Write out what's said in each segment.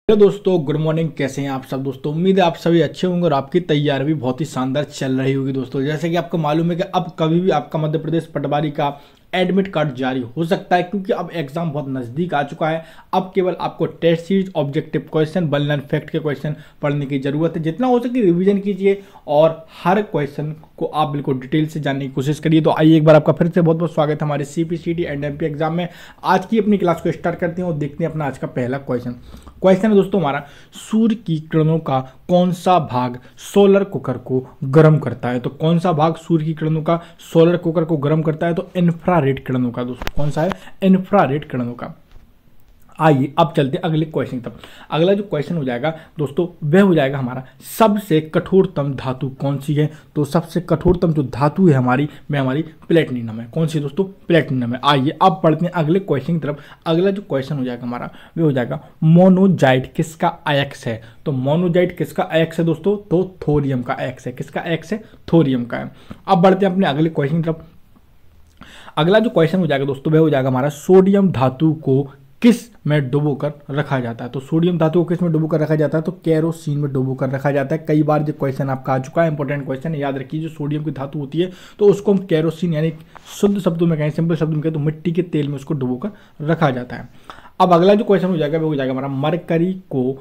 Hello दोस्तों, good morning. कैसे हैं आप सब दोस्तों? उम्मीद है आप सभी अच्छे होंगे और आपकी तैयारी भी बहुत ही शानदार चल रही होगी दोस्तों। जैसे कि आपको मालूम है कि अब कभी भी आपका मध्य प्रदेश पटवारी का एडमिट कार्ड जारी हो सकता है, क्योंकि अब एग्जाम बहुत नज़दीक आ चुका है। अब केवल आपको टेस्ट सीरीज, ऑब्जेक्टिव क्वेश्चन, बल फैक्ट के क्वेश्चन पढ़ने की जरूरत है। जितना हो सके रिवीजन कीजिए और हर क्वेश्चन को आप बिल्कुल डिटेल से जानने की कोशिश करिए। तो आइए एक बार आपका फिर से बहुत बहुत स्वागत है हमारे CPCT एंड MP एग्जाम में। आज की अपनी क्लास को स्टार्ट करते हैं और देखते हैं अपना आज का पहला क्वेश्चन है दोस्तों हमारा, सूर्य की किरणों का कौन सा भाग सोलर कुकर को गर्म करता है? तो कौन सा भाग सूर्य की किरणों का सोलर कुकर को गर्म करता है? तो इंफ्रारेड किरणों का दोस्तों। कौन सा है? इंफ्रारेड किरणों का। आइए अब चलते हैं अगले क्वेश्चन तक। अगला जो क्वेश्चन हो जाएगा दोस्तों वह हो जाएगा हमारा, सबसे कठोरतम धातु कौन सी है? तो सबसे कठोरतम जो धातु है हमारी प्लेटिनम है। कौन सी दोस्तों? प्लेटिनम है। आइए अब पढ़ते हैं अगले क्वेश्चन की तरफ। अगला जो क्वेश्चन हो जाएगा हमारा वह हो जाएगा, मोनोजाइट किसका अयस्क है? तो मोनोजाइट किसका अयस्क है दोस्तों? तो थोरियम का अयस्क है। किसका अयस्क है? थोरियम का है। अब बढ़ते हैं अपने अगले क्वेश्चन की तरफ। अगला जो क्वेश्चन हो जाएगा दोस्तों वह हो जाएगा हमारा, सोडियम धातु को किस में डुबोकर रखा जाता है? तो सोडियम धातु को किस में डुबोकर रखा जाता है? तो केरोसिन में डुबोकर रखा जाता है। कई बार जो क्वेश्चन आपका आ चुका है, इंपॉर्टेंट क्वेश्चन है, याद रखिए। जो सोडियम की धातु होती है तो उसको हम केरोसिन, यानी शुद्ध शब्दों में कहें, सिंपल शब्दों में कहें तो मिट्टी के तेल में उसको डुबोकर रखा जाता है। अब अगला जो क्वेश्चन हो जाएगा वो हो जाएगा हमारा, मरकरी को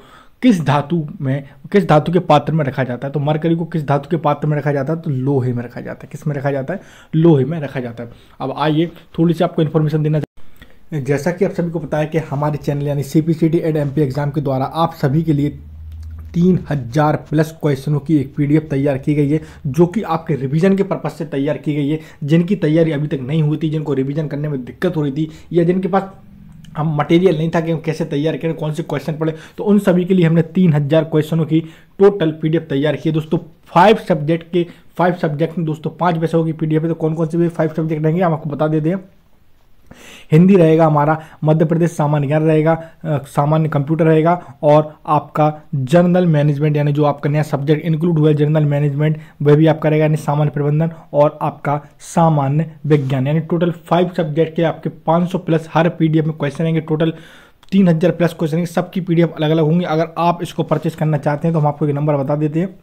किस धातु के पात्र में रखा जाता है? तो मरकरी को किस धातु के पात्र में रखा जाता है? तो लोहे में रखा जाता है। किस में रखा जाता है? लोहे में रखा जाता है। अब आइए थोड़ी सी आपको इन्फॉर्मेशन देना। जैसा कि आप सभी को पता है कि हमारे चैनल यानी CPCT एंड MP एग्जाम के द्वारा आप सभी के लिए 3000 प्लस क्वेश्चनों की एक PDF तैयार की गई है, जो कि आपके रिवीजन के पर्पज से तैयार की गई है। जिनकी तैयारी अभी तक नहीं हुई थी, जिनको रिवीजन करने में दिक्कत हो रही थी, या जिनके पास हम मटेरियल नहीं था कि हम कैसे तैयार करें, कौन से क्वेश्चन पढ़े, तो उन सभी के लिए हमने 3000 क्वेश्चनों की टोटल PDF तैयार की है दोस्तों। 5 सब्जेक्ट में दोस्तों 5 विषयों की PDF है। तो कौन कौन से 5 सब्जेक्ट रहेंगे हम आपको बता देते हैं। हिंदी रहेगा हमारा, मध्य प्रदेश सामान्य ज्ञान रहेगा, सामान्य कंप्यूटर रहेगा, और आपका जनरल मैनेजमेंट, यानी जो आपका नया सब्जेक्ट इंक्लूड हुआ है जनरल मैनेजमेंट, वह भी आपका रहेगा, यानी सामान्य प्रबंधन, और आपका सामान्य विज्ञान। यानी टोटल 5 सब्जेक्ट के आपके 500 प्लस हर PDF में क्वेश्चन रहेंगे। टोटल 3000 प्लस क्वेश्चन, सबकी PDF अलग अलग होंगी। अगर आप इसको परचेस करना चाहते हैं तो हम आपको एक नंबर बता देते हैं।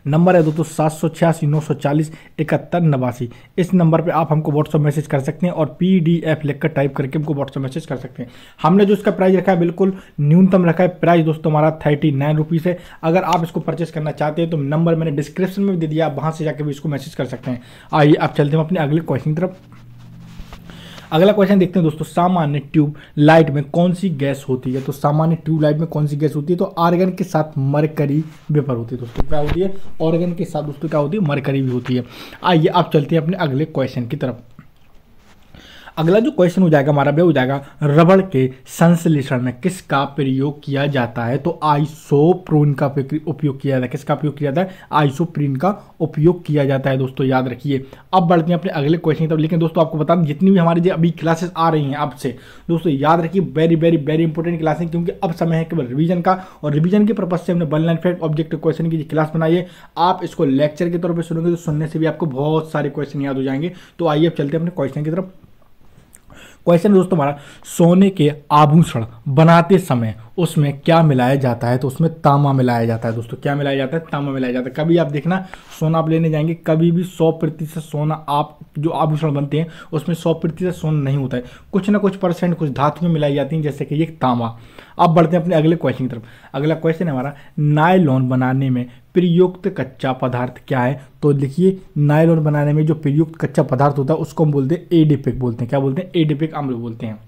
नंबर है दोस्तों 786 940 71 89। इस नंबर पे आप हमको व्हाट्सअप मैसेज कर सकते हैं और PDF लिखकर टाइप करके हमको व्हाट्सअप मैसेज कर सकते हैं। हमने जो इसका प्राइस रखा है बिल्कुल न्यूनतम रखा है। प्राइस दोस्तों हमारा 39 रुपीज़ है। अगर आप इसको परचेस करना चाहते हैं तो नंबर मैंने डिस्क्रिप्शन में भी दे दिया, आप वहाँ से जाकर भी इसको मैसेज कर सकते हैं। आइए आप चलते हैं अपने अगले क्वेश्चन की तरफ। अगला क्वेश्चन देखते हैं दोस्तों, सामान्य ट्यूब लाइट में कौन सी गैस होती है? तो सामान्य ट्यूब लाइट में कौन सी गैस होती है? तो आर्गन के साथ मरकरी वेपर होती है दोस्तों। क्या होती है? आर्गन के साथ दोस्तों क्या होती है? मरकरी भी होती है। आइए आप चलते हैं अपने अगले क्वेश्चन की तरफ। अगला जो क्वेश्चन हो जाएगा हमारा वह हो जाएगा, रबड़ के संश्लेषण में किसका प्रयोग किया जाता है? तो आइसोप्रोन का उपयोग किया जाता है। किसका उपयोग किया जाता है? आइसोप्रीन का उपयोग किया जाता है दोस्तों, याद रखिए। अब बढ़ते हैं अपने अगले क्वेश्चन की तरफ। लेकिन दोस्तों आपको बता दें, जितनी भी हमारी अभी क्लासेस आ रही हैं अब से, दोस्तों याद रखिए very very very important class है, क्योंकि अब समय है केवल रिवीजन का, और रिवीजन के पर्पज से हमने बल फैक्ट, ऑब्जेक्टिव क्वेश्चन की क्लास बनाई है। आप इसको लेक्चर के तौर पर सुनोगे तो सुनने से भी आपको बहुत सारे क्वेश्चन याद हो जाएंगे। तो आइए अब चलते हैं अपने क्वेश्चन की तरफ। क्वेश्चन दोस्तों हमारा, सोने के आभूषण बनाते समय उसमें क्या मिलाया जाता है? तो उसमें तांबा मिलाया जाता है दोस्तों। क्या मिलाया जाता है? तांबा मिलाया जाता है। कभी आप देखना, सोना आप लेने जाएंगे, कभी भी 100% सोना, आप जो आभूषण बनते हैं उसमें 100% सोना नहीं होता है। कुछ ना कुछ परसेंट कुछ धातुएं मिलाई जाती हैं, जैसे कि ये तांबा। अब बढ़ते हैं अपने अगले क्वेश्चन की तरफ। अगला क्वेश्चन है हमारा, नायलॉन बनाने में प्रयुक्त कच्चा पदार्थ क्या है? तो देखिए, नायलॉन बनाने में जो प्रयुक्त कच्चा पदार्थ होता है उसको हम बोलते हैं एडिपिक बोलते हैं। क्या बोलते हैं? एडिपिक अम्ल बोलते हैं।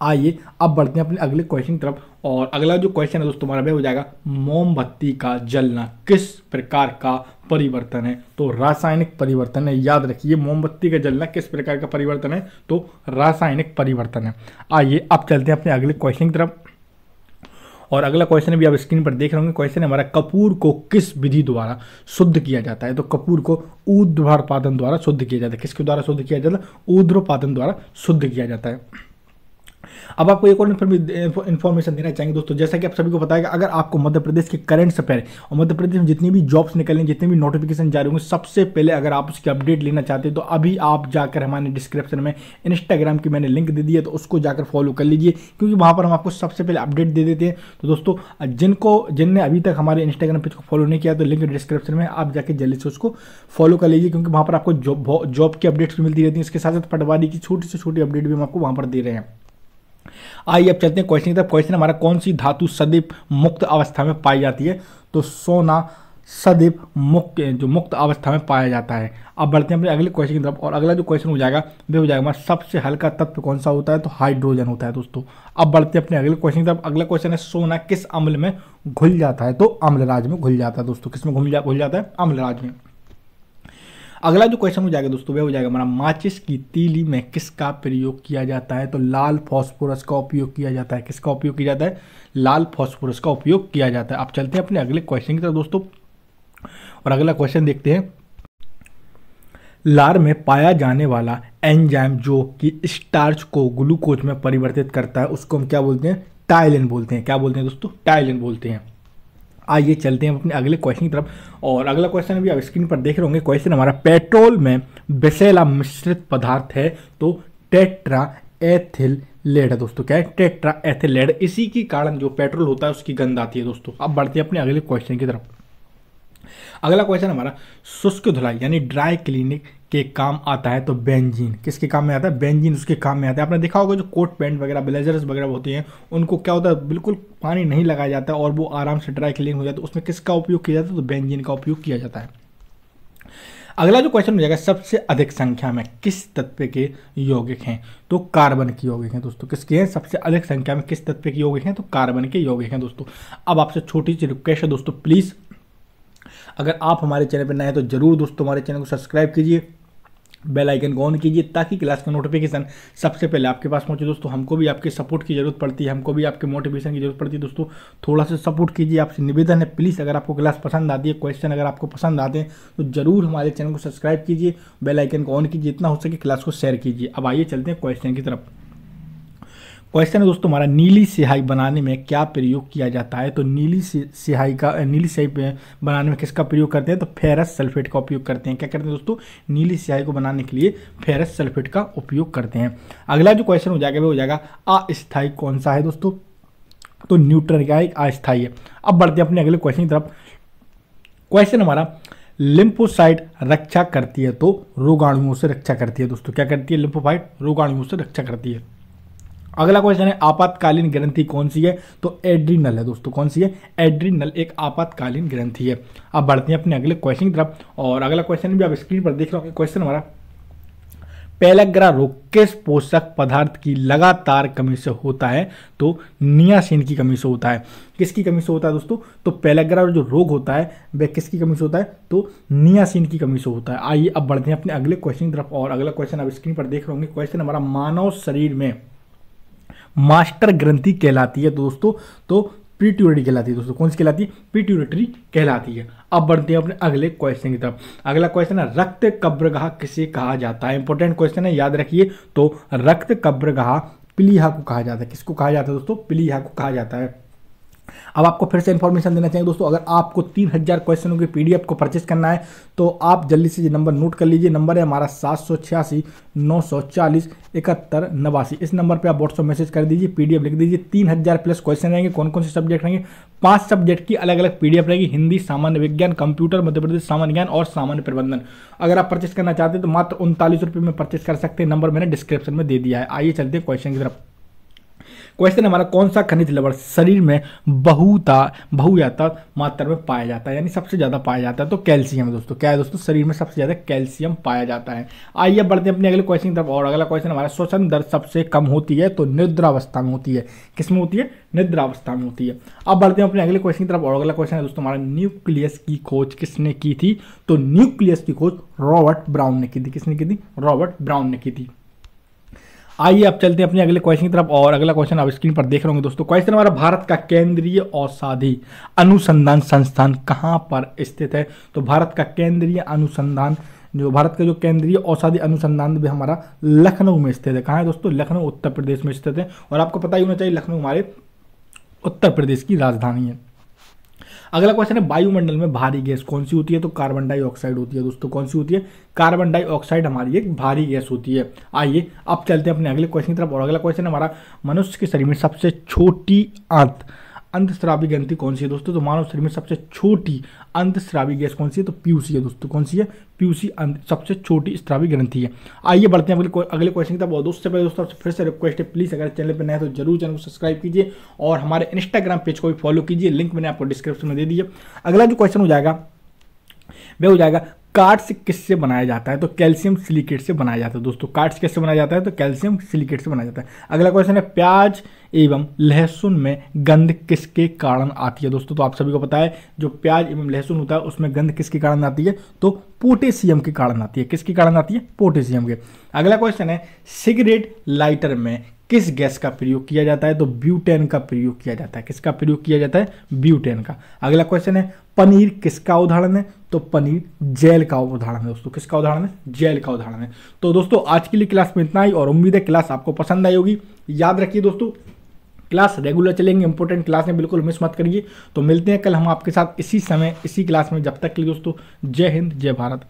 आइए अब बढ़ते हैं अपने अगले क्वेश्चन की तरफ। और अगला जो क्वेश्चन है दोस्तों हमारा वह हो जाएगा, मोमबत्ती का जलना किस प्रकार का परिवर्तन है? तो रासायनिक परिवर्तन है। याद रखिए, मोमबत्ती का जलना किस प्रकार का परिवर्तन है? तो रासायनिक परिवर्तन है। आइए अब चलते हैं अपने अगले क्वेश्चन की तरफ। और अगला क्वेश्चन भी आप स्क्रीन पर देख रहे होंगे। क्वेश्चन है हमारा, कपूर को किस विधि द्वारा शुद्ध किया जाता है? तो कपूर को ऊर्ध्वापातन द्वारा शुद्ध किया जाता है। किसके द्वारा शुद्ध किया जाता है? ऊर्ध्वापातन द्वारा शुद्ध किया जाता है। अब आपको एक और इन्फॉर्मेशन देना चाहेंगे दोस्तों, जैसा कि आप सभी को पता है कि अगर आपको मध्य प्रदेश के करंट अफेयर और मध्य प्रदेश में जितनी भी जॉब्स निकलें, जितने भी नोटिफिकेशन जारी होंगे, सबसे पहले अगर आप उसकी अपडेट लेना चाहते हैं तो अभी आप जाकर हमारे डिस्क्रिप्शन में इंस्टाग्राम की मैंने लिंक दे दी है, तो उसको जाकर फॉलो कर लीजिए, क्योंकि वहाँ पर हम आपको सबसे पहले अपडेट दे देते हैं। तो दोस्तों जिनने अभी तक हमारे इंस्टाग्राम पेज को फॉलो नहीं किया तो लिंक डिस्क्रिप्शन में आप जाकर जल्दी से उसको फॉलो कर लीजिए, क्योंकि वहाँ पर आपको जॉब की अपडेट्स भी मिलती रहती हैं। इसके साथ साथ पटवारी की छोटी से छोटी अपडेट भी हम आपको वहाँ पर दे रहे हैं। आइए अब चलते हैं क्वेश्चन की तरफ। क्वेश्चन हमारा, कौन सी धातु सदैव मुक्त अवस्था में पाई जाती है? तो सोना सदैव मुक्त अवस्था में पाया जाता है। अब बढ़ते हैं अपने अगले क्वेश्चन की तरफ, और अगला जो क्वेश्चन हो जाएगा वे हो जाएगा हमारा, सबसे हल्का तत्व कौन सा होता है? तो हाइड्रोजन होता है दोस्तों। अब बढ़ते हैं अपने अगले क्वेश्चन की तरफ। अगला क्वेश्चन है, सोना किस अम्ल में घुल जाता है? तो अम्लराज में घुल जाता है दोस्तों। किस में घुल जाता है? अम्लराज में। अगला जो क्वेश्चन हो जाएगा दोस्तों वह हो जाएगा हमारा, माचिस की तीली में किसका प्रयोग किया जाता है? तो लाल फास्फोरस का उपयोग किया जाता है। किसका उपयोग किया जाता है? लाल फास्फोरस का उपयोग किया जाता है। अब चलते हैं अपने अगले क्वेश्चन की तरफ दोस्तों, और अगला क्वेश्चन देखते हैं। लार में पाया जाने वाला एंजाइम जो कि स्टार्च को ग्लूकोज में परिवर्तित करता है, उसको हम क्या बोलते हैं? टाइलिन बोलते हैं। क्या बोलते हैं दोस्तों? टाइलिन बोलते हैं। आइए चलते हैं अपने अगले क्वेश्चन की तरफ, और अगला क्वेश्चन भी आप स्क्रीन पर देख रहे होंगे। क्वेश्चन हमारा, पेट्रोल में विषैला मिश्रित पदार्थ है तो टेट्रा एथिलेट है दोस्तों। क्या है? टेट्रा एथिलेट। इसी के कारण जो पेट्रोल होता है उसकी गंध आती है दोस्तों। अब बढ़ते हैं अपने अगले क्वेश्चन की तरफ। अगला क्वेश्चन हमारा, शुष्क धुलाई यानी ड्राई क्लीनिंग के काम आता है तो बेंजीन। किसके काम में आता है? बेंजीन उसके काम में आता है। आपने देखा होगा जो कोट पैंट वगैरह ब्लेजर्स वगैरह होते हैं उनको क्या होता है, बिल्कुल पानी नहीं लगाया जाता और वो आराम से ड्राई क्लीनिंग हो जाता है, उसमें किसका उपयोग किया जाता है? तो बेंजीन का उपयोग किया जाता है। अगला जो क्वेश्चन हो जाएगा, सबसे अधिक संख्या में किस तत्व के यौगिक हैं? तो कार्बन के यौगिक हैं दोस्तों। किसके हैं? सबसे अधिक संख्या में किस तत्व के यौगिक हैं? तो कार्बन के यौगिक हैं दोस्तों। अब आपसे छोटी सी रिक्वेस्ट है दोस्तों, प्लीज़ अगर आप हमारे चैनल पर नए हैं तो जरूर दोस्तों हमारे चैनल को सब्सक्राइब कीजिए, बेल आइकन को ऑन कीजिए, ताकि क्लास का नोटिफिकेशन सबसे पहले आपके पास पहुंचे दोस्तों। हमको भी आपके सपोर्ट की जरूरत पड़ती है, हमको भी आपके मोटिवेशन की जरूरत पड़ती है दोस्तों। थोड़ा सा सपोर्ट कीजिए, आपसे निवेदन है प्लीज़। अगर आपको क्लास पसंद आती है, क्वेश्चन अगर आपको पसंद आते हैं तो जरूर हमारे चैनल को सब्सक्राइब कीजिए, बेल आइकन को ऑन कीजिए, जितना हो सके क्लास को शेयर कीजिए। अब आइए चलते हैं क्वेश्चन की तरफ। क्वेश्चन है दोस्तों हमारा, नीली स्याही बनाने में क्या प्रयोग किया जाता है? तो नीली स्याही बनाने में किसका प्रयोग करते हैं? तो फेरस सल्फेट का उपयोग करते हैं। क्या करते हैं दोस्तों? नीली स्याही को बनाने के लिए फेरस सल्फेट का उपयोग करते हैं। अगला जो क्वेश्चन हो जाएगा वो हो जाएगा, अस्थायी कौन सा है दोस्तों? तो न्यूट्रॉन क्या है? अस्थायी है। अब बढ़ते हैं अपने अगले क्वेश्चन की तरफ। क्वेश्चन हमारा, लिम्फोसाइट रक्षा करती है तो रोगाणुओं से रक्षा करती है दोस्तों। क्या करती है? लिम्फोसाइट रोगाणुओं से रक्षा करती है। अगला क्वेश्चन है, आपातकालीन ग्रंथि कौन सी है? तो एड्रीनल है दोस्तों। कौन सी है? एड्रीनल एक आपातकालीन ग्रंथि है। अब बढ़ते हैं अपने अगले क्वेश्चन की तरफ, और अगला क्वेश्चन भी आप स्क्रीन पर देख रहे होंगे। क्वेश्चन हमारा, पेलग्रा रोग किस पोषक पदार्थ की लगातार कमी से होता है? तो नियासिन की कमी से होता है। किसकी कमी से होता है दोस्तों? तो पेलग्रा जो रोग होता है वह किसकी कमी से होता है? तो नियासिन की कमी से होता है। आइए अब बढ़ते हैं अपने अगले क्वेश्चन की तरफ, और अगला क्वेश्चन आप स्क्रीन पर देख रहे होंगे। क्वेश्चन हमारा, मानव शरीर में मास्टर ग्रंथि कहलाती है दोस्तों तो पिट्यूटरी कहलाती है दोस्तों। कौन सी कहलाती है? पिट्यूटरी कहलाती है। अब बढ़ते हैं अपने अगले क्वेश्चन की तरफ। अगला क्वेश्चन है, रक्त कब्रगाह किसे कहा जाता है? इंपॉर्टेंट क्वेश्चन है, याद रखिए। तो रक्त कब्रगाह प्लीहा को कहा जाता है। किसको कहा जाता है दोस्तों? प्लीहा को कहा जाता है। अब आपको फिर से इन्फॉर्मेशन देना चाहिए दोस्तों, अगर आपको 3000 क्वेश्चनों की पीडीएफ को परचेस करना है तो आप जल्दी से ये नंबर नोट कर लीजिए। नंबर है हमारा 786 940 71 89। इस नंबर पे आप व्हाट्सअप मैसेज कर दीजिए, पीडीएफ लिख दीजिए। 3000 प्लस क्वेश्चन रहेंगे। कौन कौन से सब्जेक्ट रहेंगे? 5 सब्जेक्ट की अलग अलग पीडीएफ रहेगी, हिंदी, सामान्य विज्ञान, कंप्यूटर, मध्य प्रदेश सामान्य ज्ञान और सामान्य प्रबंधन। अगर आप परचेस करना चाहते हैं तो मात्र 39 रुपये में परचेस कर सकते हैं। नंबर मैंने डिस्क्रिप्शन में दे दिया है। आइए चलते हैं क्वेश्चन की तरफ। क्वेश्चन हमारा, कौन सा खनिज लवण शरीर में बहुतायत मात्रा में पाया जाता है, यानी सबसे ज्यादा पाया जाता है? तो कैल्शियम है दोस्तों। क्या है दोस्तों? शरीर में सबसे ज्यादा कैल्शियम पाया जाता है। आइए बढ़ते हैं अपने अगले क्वेश्चन की तरफ, और अगला क्वेश्चन हमारा, श्वसन दर सबसे कम होती है तो निद्रावस्था में होती है। किसमें होती है? निद्रावस्था में होती है। अब बढ़ते हैं अपने अगले क्वेश्चन की तरफ, और अगला क्वेश्चन है दोस्तों हमारा, न्यूक्लियस की खोज किसने की थी? तो न्यूक्लियस की खोज रॉबर्ट ब्राउन ने की थी। किसने की थी? रॉबर्ट ब्राउन ने की थी। आइए अब चलते हैं अपने अगले क्वेश्चन की तरफ, और अगला क्वेश्चन आप स्क्रीन पर देख रहे होंगे दोस्तों। क्वेश्चन हमारा, भारत का केंद्रीय औषधि अनुसंधान संस्थान कहां पर स्थित है? तो भारत का केंद्रीय अनुसंधान जो भारत का जो केंद्रीय औषधि अनुसंधान भी हमारा लखनऊ में स्थित है। कहाँ है दोस्तों? लखनऊ उत्तर प्रदेश में स्थित है। और आपको पता ही होना चाहिए लखनऊ हमारे उत्तर प्रदेश की राजधानी है। अगला क्वेश्चन है वायुमंडल में भारी गैस कौन सी होती है? तो कार्बन डाइऑक्साइड होती है दोस्तों। कौन सी होती है? कार्बन डाइऑक्साइड हमारी एक भारी गैस होती है। आइए अब चलते हैं अपने अगले क्वेश्चन की तरफ। और अगला क्वेश्चन हमारा, मनुष्य के शरीर में सबसे छोटी अंतस्रावी ग्रंथि कौन सी है दोस्तों? तो मानव शरीर में सबसे छोटी अंतस्रावी गैस कौन सी है? तो पीयूसी है दोस्तों। कौन सी है? पीयूसी सबसे छोटी स्रावी ग्रंथि है। आइए बढ़ते हैं अगले क्वेश्चन की तरफ। और दोस्तों पहले दोस्तों फिर से रिक्वेस्ट है, प्लीज़ अगर चैनल पर नए तो जरूर चैनल को सब्सक्राइब कीजिए और हमारे इंस्टाग्राम पेज को भी फॉलो कीजिए, लिंक मैंने आपको डिस्क्रिप्शन में दे दिया। अगला जो क्वेश्चन हो जाएगा वह हो जाएगा, कार्ड्स किससे बनाया जाता है? तो कैल्शियम सिलिकेट से बनाया जाता है दोस्तों। कार्ड्स किससे बनाया जाता है? तो कैल्शियम सिलिकेट से बनाया जाता है। अगला क्वेश्चन है, प्याज एवं लहसुन में गंध किसके कारण आती है दोस्तों? तो आप सभी को पता है जो प्याज एवं लहसुन होता है उसमें गंध किसके कारण आती है? तो पोटेशियम के कारण आती है। किसके कारण आती है? पोटेशियम के। अगला क्वेश्चन है, सिगरेट लाइटर में किस गैस का प्रयोग किया जाता है? तो ब्यूटेन का प्रयोग किया जाता है। किसका प्रयोग किया जाता है? ब्यूटेन का। अगला क्वेश्चन है, पनीर किसका उदाहरण है? तो पनीर जेल का उदाहरण है दोस्तों। किसका उदाहरण है? जेल का उदाहरण है। तो दोस्तों आज के लिए क्लास में इतना ही और उम्मीद है क्लास आपको पसंद आई होगी। याद रखिए दोस्तों क्लास रेगुलर चलेंगे, इंपॉर्टेंट क्लास में बिल्कुल मिस मत करिए। तो मिलते हैं कल हम आपके साथ इसी समय इसी क्लास में। जब तक के लिए दोस्तों जय हिंद जय भारत।